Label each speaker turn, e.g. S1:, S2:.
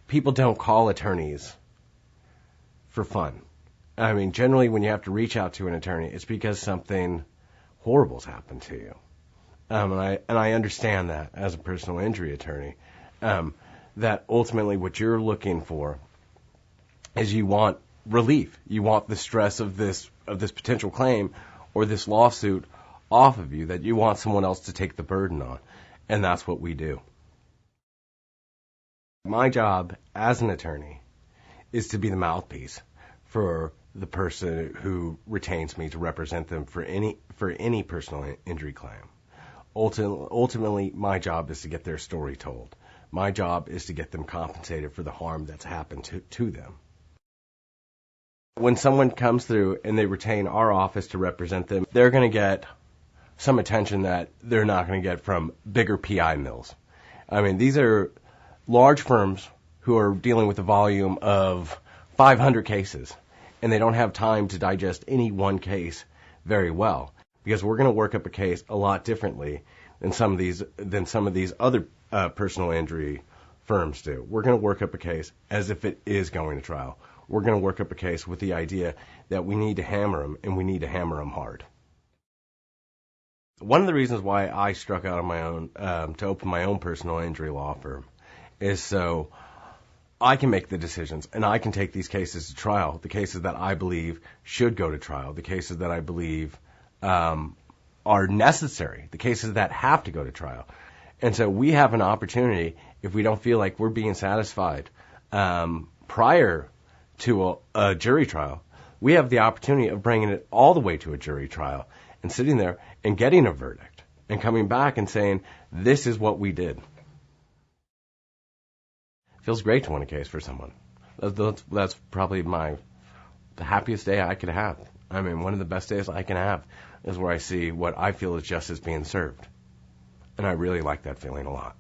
S1: people don't call attorneys for fun. I mean, generally when you have to reach out to an attorney, it's because something horrible's happened to you. And I understand that as a personal injury attorney, that ultimately what you're looking for is you want relief. You want the stress of this potential claim or this lawsuit off of you, that you want someone else to take the burden on. And that's what we do. My job as an attorney is to be the mouthpiece for the person who retains me to represent them for any personal injury claim. Ultimately, my job is to get their story told. My job is to get them compensated for the harm that's happened to them. When someone comes through and they retain our office to represent them, they're going to get some attention that they're not going to get from bigger PI mills. I mean, these are large firms who are dealing with a volume of 500 cases, and they don't have time to digest any one case very well, because we're going to work up a case a lot differently than some of these other personal injury firms do. We're going to work up a case as if it is going to trial. We're going to work up a case with the idea that we need to hammer them, and we need to hammer them hard. One of the reasons why I struck out on my own to open my own personal injury law firm is so I can make the decisions and I can take these cases to trial, the cases that I believe should go to trial, the cases that I believe are necessary, the cases that have to go to trial. And so we have an opportunity, if we don't feel like we're being satisfied prior to a jury trial, we have the opportunity of bringing it all the way to a jury trial and sitting there and getting a verdict and coming back and saying, this is what we did. It feels great to win a case for someone. That's probably the happiest day I could have. I mean, one of the best days I can have is where I see what I feel is justice being served. And I really like that feeling a lot.